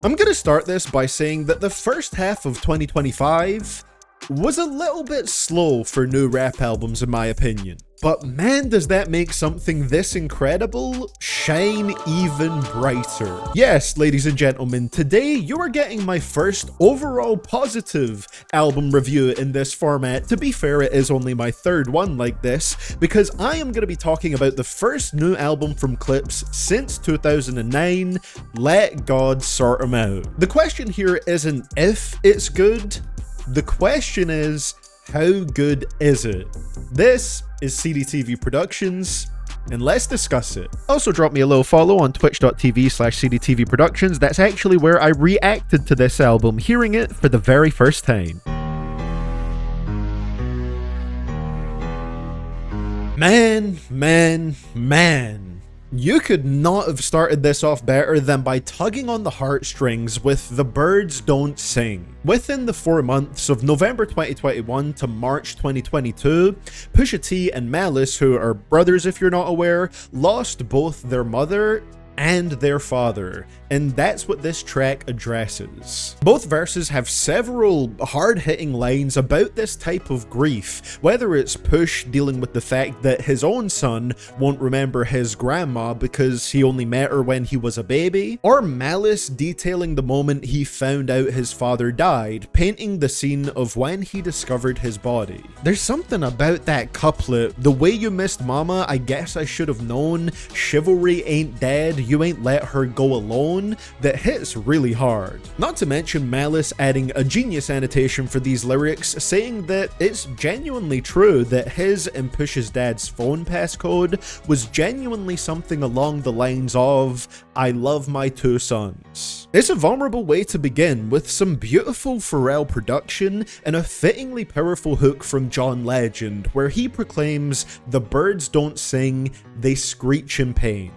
I'm gonna start this by saying that the first half of 2025 was a little bit slow for new rap albums in my opinion. But man, does that make something this incredible shine even brighter. Yes, ladies and gentlemen, today you are getting my first overall positive album review in this format. To be fair, it is only my third one like this, because I am going to be talking about the first new album from Clipse since 2009, Let God Sort 'Em Out. The question here isn't if it's good, the question is, how good is it? This is CDTV Productions, and let's discuss it. Also drop me a little follow on twitch.tv/CDTVProductions. That's actually where I reacted to this album, hearing it for the very first time. Man. You could not have started this off better than by tugging on the heartstrings with The Birds Don't Sing. Within the 4 months of November 2021 to March 2022, Pusha T and Malice, who are brothers if you're not aware, lost both their mother and their father, and that's what this track addresses. Both verses have several hard-hitting lines about this type of grief, whether it's Push dealing with the fact that his own son won't remember his grandma because he only met her when he was a baby, or Malice detailing the moment he found out his father died, painting the scene of when he discovered his body. There's something about that couplet, the way you missed mama, I guess I should have known, chivalry ain't dead, you ain't let her go alone, that hits really hard. Not to mention Malice adding a genius annotation for these lyrics, saying that it's genuinely true that his and Push's dad's phone passcode was genuinely something along the lines of, I love my 2 sons. It's a vulnerable way to begin, with some beautiful Pharrell production and a fittingly powerful hook from John Legend, where he proclaims, the birds don't sing, they screech in pain.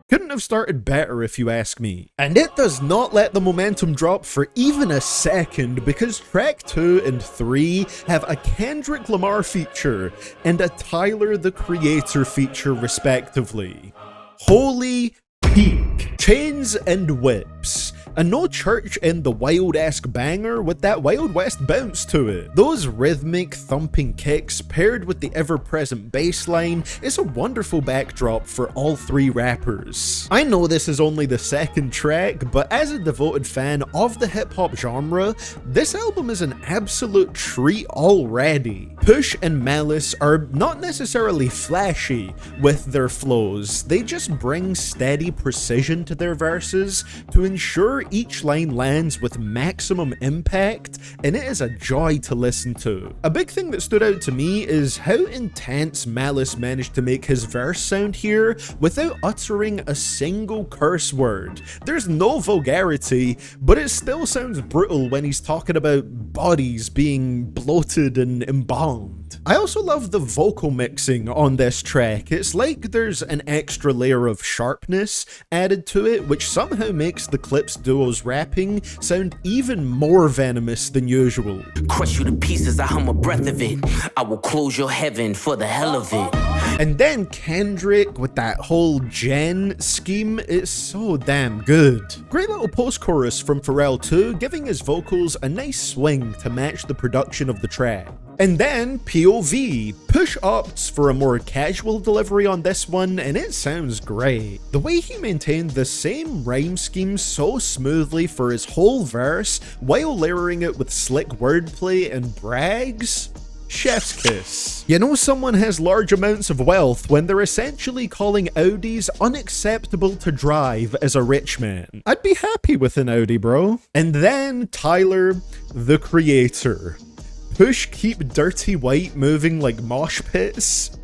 Couldn't have started better if you ask me. And it does not let the momentum drop for even a second, because track 2 and 3 have a Kendrick Lamar feature and a Tyler the Creator feature respectively. Holy peak. Chains and Whips. A No Church in the Wild-esque banger with that Wild West bounce to it. Those rhythmic thumping kicks paired with the ever-present bass line is a wonderful backdrop for all 3 rappers. I know this is only the second track, but as a devoted fan of the hip-hop genre, this album is an absolute treat already. Push and Malice are not necessarily flashy with their flows, they just bring steady precision to their verses to ensure each line lands with maximum impact, and it is a joy to listen to. A big thing that stood out to me is how intense Malice managed to make his verse sound here without uttering a single curse word. There's no vulgarity, but it still sounds brutal when he's talking about bodies being bloated and embalmed. I also love the vocal mixing on this track. It's like there's an extra layer of sharpness added to it, which somehow makes the Clipse duo's rapping sound even more venomous than usual. Crush you to pieces, I hum a breath of it. I will close your heaven for the hell of it. And then Kendrick with that whole Jen scheme is so damn good. Great little post-chorus from Pharrell too, giving his vocals a nice swing to match the production of the track. And then POV. Push opts for a more casual delivery on this one, and it sounds great. The way he maintained the same rhyme scheme so smoothly for his whole verse, while layering it with slick wordplay and brags, chef's kiss. You know someone has large amounts of wealth when they're essentially calling Audis unacceptable to drive as a rich man. I'd be happy with an Audi, bro. And then Tyler, the Creator. Push keep dirty white moving like mosh pits.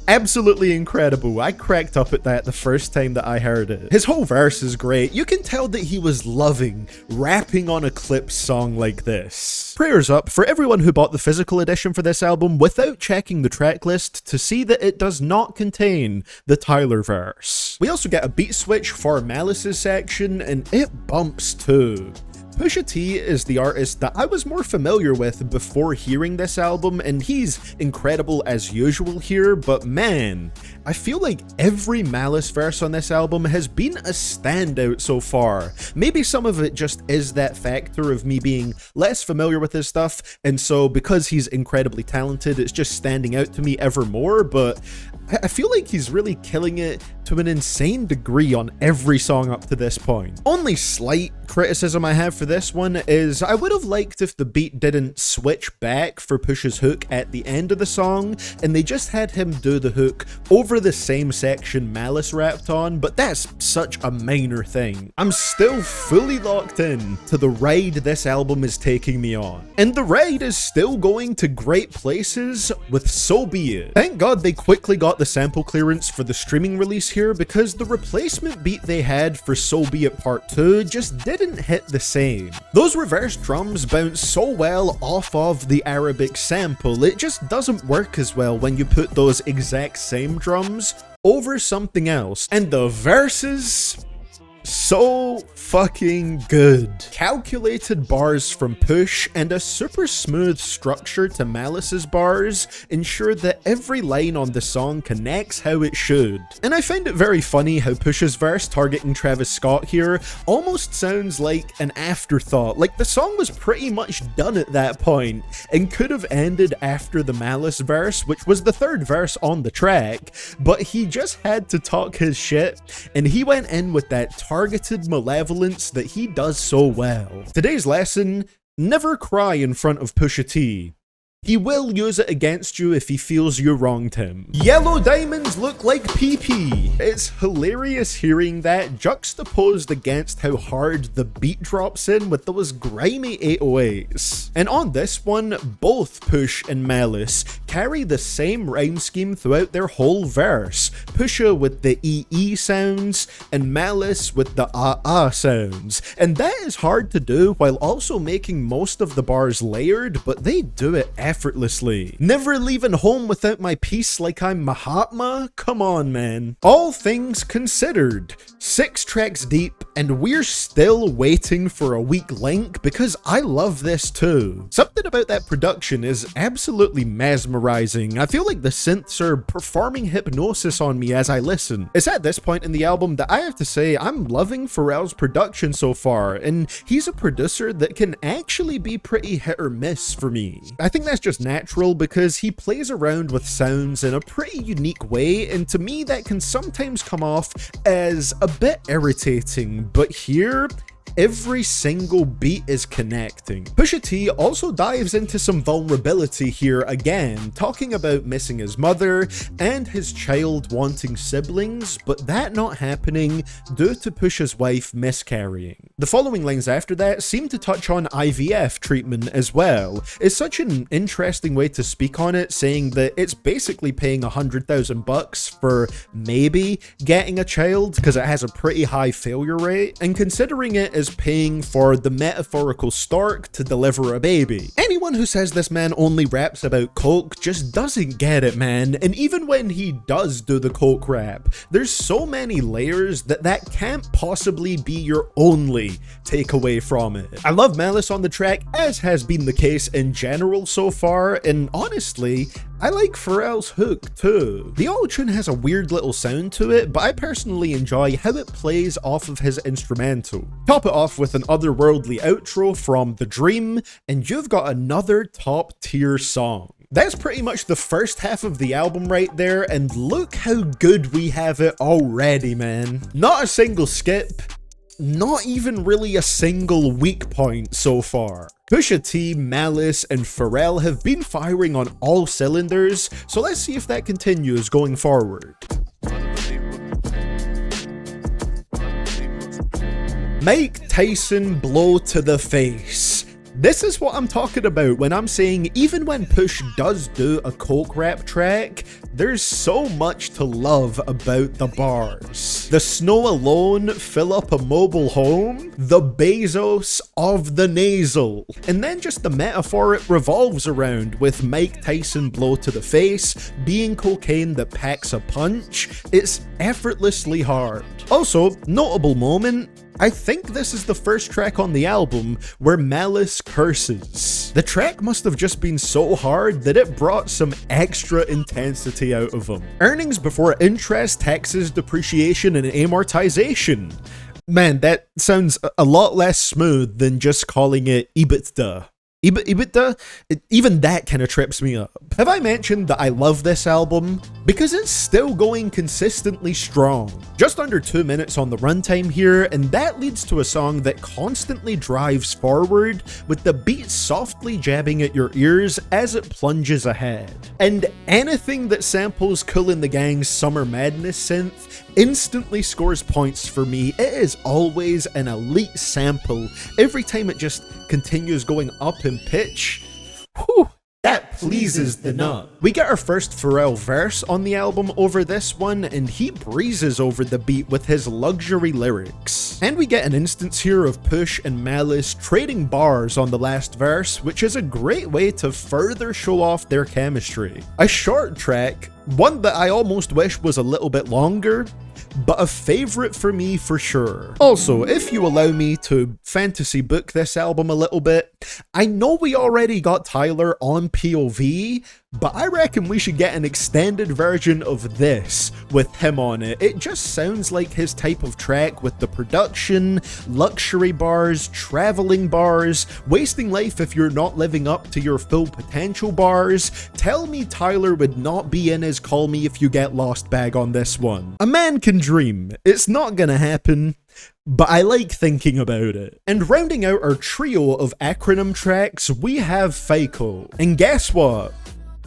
Absolutely incredible. I cracked up at that the first time that I heard it. His whole verse is great. You can tell that he was loving rapping on a Clipse song like this. Prayers up for everyone who bought the physical edition for this album without checking the track list to see that it does not contain the Tyler verse. We also get a beat switch for Malice's section, and it bumps too. Pusha T is the artist that I was more familiar with before hearing this album, and he's incredible as usual here, but man, I feel like every Malice verse on this album has been a standout so far. Maybe some of it just is that factor of me being less familiar with his stuff, and so because he's incredibly talented, it's just standing out to me ever more, but I feel like he's really killing it to an insane degree on every song up to this point. Only slight criticism I have for this one is I would have liked if the beat didn't switch back for Push's hook at the end of the song and they just had him do the hook over the same section Malice rapped on, but that's such a minor thing. I'm still fully locked in to the ride this album is taking me on, and the ride is still going to great places with So Be It. Thank God they quickly got the sample clearance for the streaming release here, because the replacement beat they had for So Be It Part 2 just didn't hit the same. Those reverse drums bounce so well off of the Arabic sample, it just doesn't work as well when you put those exact same drums over something else. And the verses, so fucking good. Calculated bars from Push and a super smooth structure to Malice's bars ensure that every line on the song connects how it should. And I find it very funny how Push's verse targeting Travis Scott here almost sounds like an afterthought, like the song was pretty much done at that point and could have ended after the Malice verse, which was the third verse on the track, but he just had to talk his shit and he went in with that targeted malevolence that he does so well. Today's lesson: never cry in front of Pusha T. He will use it against you if he feels you wronged him. Yellow diamonds look like PP. It's hilarious hearing that juxtaposed against how hard the beat drops in with those grimy 808s. And on this one, both Push and Malice carry the same rhyme scheme throughout their whole verse. Pusha with the EE sounds and Malice with the sounds. And that is hard to do while also making most of the bars layered, but they do it effortlessly. Never leaving home without my piece like I'm Mahatma? Come on, man. All things considered, 6 tracks deep, and we're still waiting for a weak link because I love this too. Something about that production is absolutely mesmerizing. I feel like the synths are performing hypnosis on me as I listen. It's at this point in the album that I have to say I'm loving Pharrell's production so far, and he's a producer that can actually be pretty hit or miss for me. I think that's just natural because he plays around with sounds in a pretty unique way, and to me that can sometimes come off as a bit irritating, but here every single beat is connecting. Pusha T also dives into some vulnerability here again, talking about missing his mother and his child wanting siblings, but that not happening due to Pusha's wife miscarrying. The following lines after that seem to touch on IVF treatment as well. It's such an interesting way to speak on it, saying that it's basically paying $100,000 for maybe getting a child because it has a pretty high failure rate, and considering it is paying for the metaphorical stork to deliver a baby. Anyone who says this man only raps about coke just doesn't get it, man. And even when he does do the coke rap, there's so many layers that can't possibly be your only takeaway from it. I love Malice on the track, as has been the case in general so far, and honestly, I like Pharrell's hook too. The auto-tune has a weird little sound to it, but I personally enjoy how it plays off of his instrumental. Top it off with an otherworldly outro from The Dream, and you've got another top tier song. That's pretty much the first half of the album right there, and look how good we have it already, man. Not a single skip, not even really a single weak point so far. Pusha T, Malice, and Pharrell have been firing on all cylinders, so let's see if that continues going forward. Mike Tyson blow to the face. This is what I'm talking about when I'm saying even when Push does do a coke rap track, there's so much to love about the bars. The snow alone fill up a mobile home, the Bezos of the nasal, and then just the metaphor it revolves around with Mike Tyson blow to the face being cocaine that packs a punch. It's effortlessly hard. Also, notable moment, I think this is the first track on the album where Malice curses. The track must have just been so hard that it brought some extra intensity out of him. Earnings before interest, taxes, depreciation, and amortization. Man, that sounds a lot less smooth than just calling it EBITDA. EBITDA? Even that kind of trips me up. Have I mentioned that I love this album? Because it's still going consistently strong. Just under 2 minutes on the runtime here, and that leads to a song that constantly drives forward, with the beat softly jabbing at your ears as it plunges ahead. And anything that samples Kool and the Gang's Summer Madness synth instantly scores points for me. It is always an elite sample. Every time it just continues going up in pitch, whew, that pleases the nut. We get our first Pharrell verse on the album over this one, and he breezes over the beat with his luxury lyrics. And we get an instance here of Push and Malice trading bars on the last verse, which is a great way to further show off their chemistry. A short track, one that I almost wish was a little bit longer, but a favorite for me for sure. Also, if you allow me to fantasy book this album a little bit, I know we already got Tyler on POV, but I reckon we should get an extended version of this with him on it. It just sounds like his type of track with the production, luxury bars, traveling bars, wasting life if you're not living up to your full potential bars. Tell me Tyler would not be in his Call Me If You Get Lost bag on this one. A man can dream. It's not gonna happen, but I like thinking about it. And rounding out our trio of acronym tracks, we have FICO. And guess what?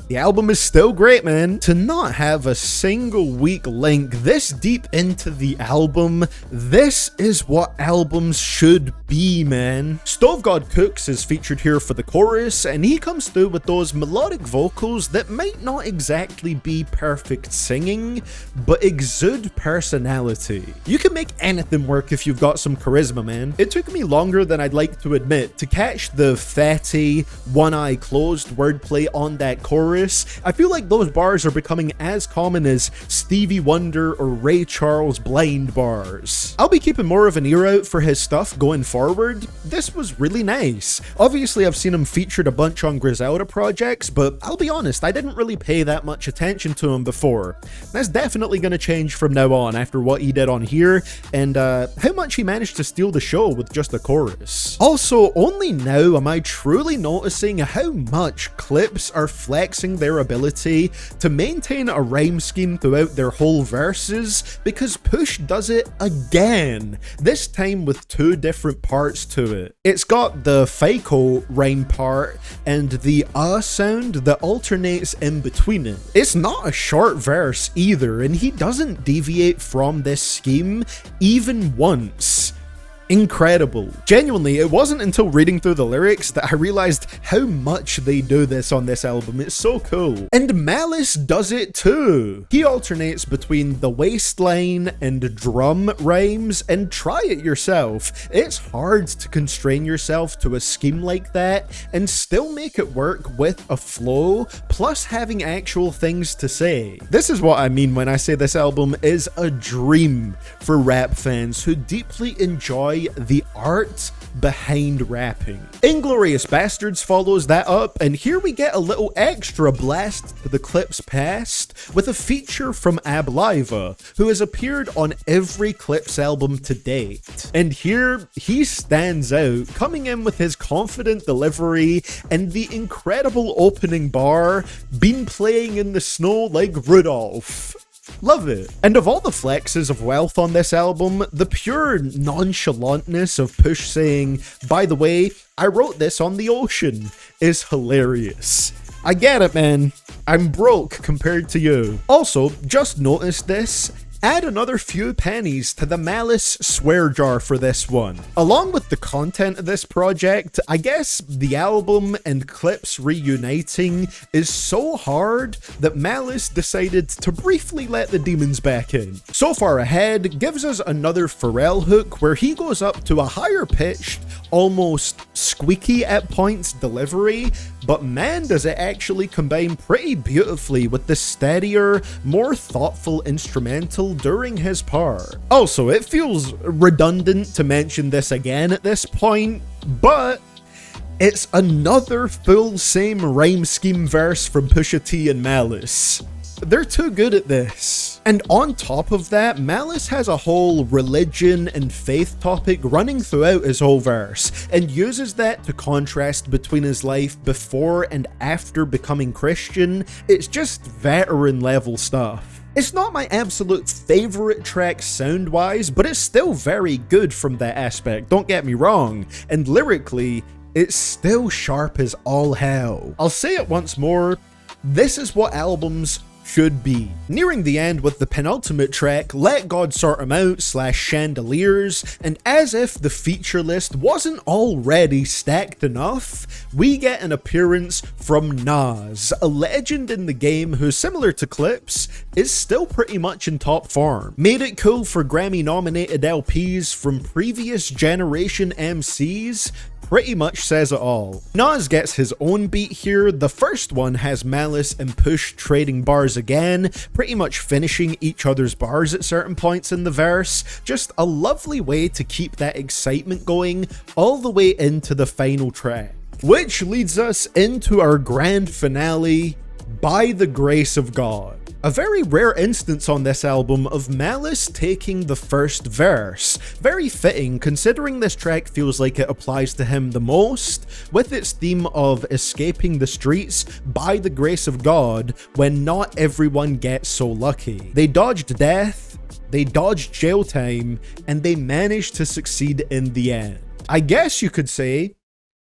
The album is still great, man. To not have a single weak link this deep into the album, this is what albums should be, man. Stove God Cooks is featured here for the chorus, and he comes through with those melodic vocals that might not exactly be perfect singing, but exude personality. You can make anything work if you've got some charisma, man. It took me longer than I'd like to admit to catch the fatty, one eye closed wordplay on that chorus. I feel like those bars are becoming as common as Stevie Wonder or Ray Charles blind bars. I'll be keeping more of an ear out for his stuff going forward. This was really nice. Obviously, I've seen him featured a bunch on Griselda projects, but I'll be honest, I didn't really pay that much attention to him before. That's definitely going to change from now on after what he did on here, and how much he managed to steal the show with just a chorus. Also, only now am I truly noticing how much Clipse are flexing their ability to maintain a rhyme scheme throughout their whole verses, because Push does it again, this time with two different parts to it. It's got the FICO rhyme part and the sound that alternates in between it. It's not a short verse either, and he doesn't deviate from this scheme even once. Incredible. Genuinely, it wasn't until reading through the lyrics that I realized how much they do this on this album. It's so cool. And Malice does it too. He alternates between the waistline and drum rhymes, and try it yourself. It's hard to constrain yourself to a scheme like that and still make it work with a flow, plus having actual things to say. This is what I mean when I say this album is a dream for rap fans who deeply enjoy the art behind rapping. Inglorious Bastards follows that up, and here we get a little extra blast to the Clipse past with a feature from Abliva, who has appeared on every Clipse album to date. And here he stands out, coming in with his confident delivery and the incredible opening bar, "Been playing in the snow like Rudolph." Love it. And of all the flexes of wealth on this album, the pure nonchalantness of Push saying, "By the way, I wrote this on the ocean," is hilarious. I get it, man. I'm broke compared to you. Also, just noticed this. Add another few pennies to the Malice swear jar for this one. Along with the content of this project, I guess the album and Clipse reuniting is so hard that Malice decided to briefly let the demons back in. So Far Ahead gives us another Pharrell hook where he goes up to a higher pitched, almost squeaky at points delivery, but man does it actually combine pretty beautifully with the steadier, more thoughtful instrumental during his part. Also, it feels redundant to mention this again at this point, but it's another full same rhyme scheme verse from Pusha T and Malice. They're too good at this. And on top of that, Malice has a whole religion and faith topic running throughout his whole verse, and uses that to contrast between his life before and after becoming Christian. It's just veteran level stuff. It's not my absolute favorite track sound-wise, but it's still very good from that aspect, don't get me wrong, and lyrically, it's still sharp as all hell. I'll say it once more, this is what albums should be. Nearing the end with the penultimate track, Let God Sort 'Em Out / Chandeliers, and as if the feature list wasn't already stacked enough, we get an appearance from Nas, a legend in the game who, similar to Clipse, is still pretty much in top form. Made it cool for Grammy nominated LPs from previous generation MCs, pretty much says it all. Nas gets his own beat here. The first one has Malice and Push trading bars again, pretty much finishing each other's bars at certain points in the verse. Just a lovely way to keep that excitement going all the way into the final track. Which leads us into our grand finale, By the Grace of God. A very rare instance on this album of Malice taking the first verse. Very fitting considering this track feels like it applies to him the most, with its theme of escaping the streets by the grace of God when not everyone gets so lucky. They dodged death, they dodged jail time, and they managed to succeed in the end. I guess you could say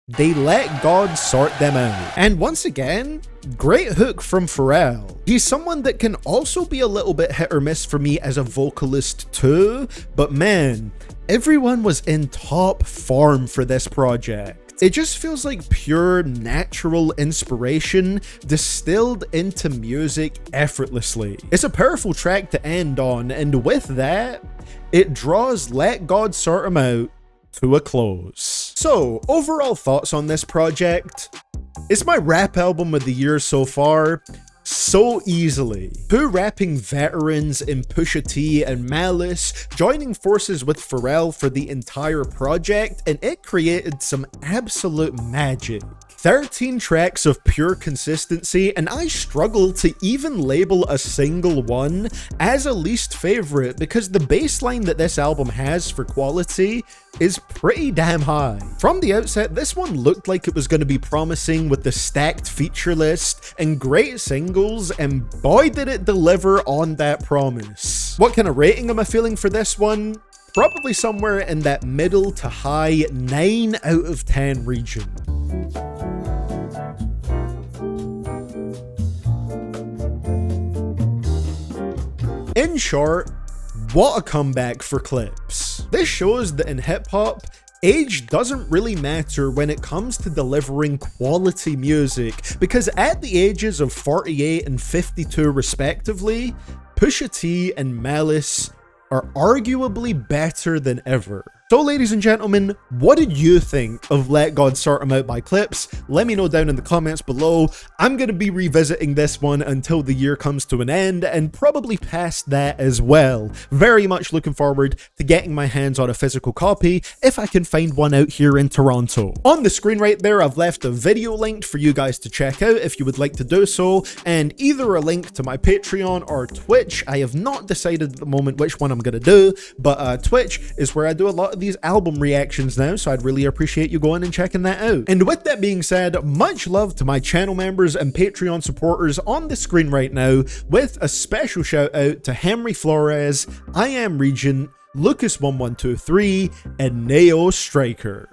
they let God sort them out. And once again, great hook from Pharrell. He's someone that can also be a little bit hit or miss for me as a vocalist too, but man, everyone was in top form for this project. It just feels like pure natural inspiration distilled into music effortlessly. It's a powerful track to end on, and with that, it draws Let God Sort 'Em Out to a close. So, overall thoughts on this project? It's my rap album of the year so far, so easily. Two rapping veterans in Pusha T and Malice joining forces with Pharrell for the entire project, and it created some absolute magic. 13 tracks of pure consistency, and I struggle to even label a single one as a least favorite because the baseline that this album has for quality is pretty damn high. From the outset, this one looked like it was going to be promising with the stacked feature list and great singles, and boy did it deliver on that promise. What kind of rating am I feeling for this one? Probably somewhere in that middle to high 9 out of 10 region. In short, what a comeback for Clipse. This shows that in hip-hop, age doesn't really matter when it comes to delivering quality music, because at the ages of 48 and 52 respectively, Pusha T and Malice are arguably better than ever. So ladies and gentlemen, what did you think of Let God Sort 'Em Out by Clipse? Let me know down in the comments below. I'm going to be revisiting this one until the year comes to an end, and probably past that as well. Very much looking forward to getting my hands on a physical copy, if I can find one out here in Toronto. On the screen right there, I've left a video linked for you guys to check out if you would like to do so, and either a link to my Patreon or Twitch. I have not decided at the moment which one I'm going to do, but Twitch is where I do a lot of these album reactions now, so I'd really appreciate you going and checking that out. And with that being said, much love to my channel members and Patreon supporters on the screen right now, with a special shout out to Henry Flores, I Am Regent, Lucas1123, and Neo Striker.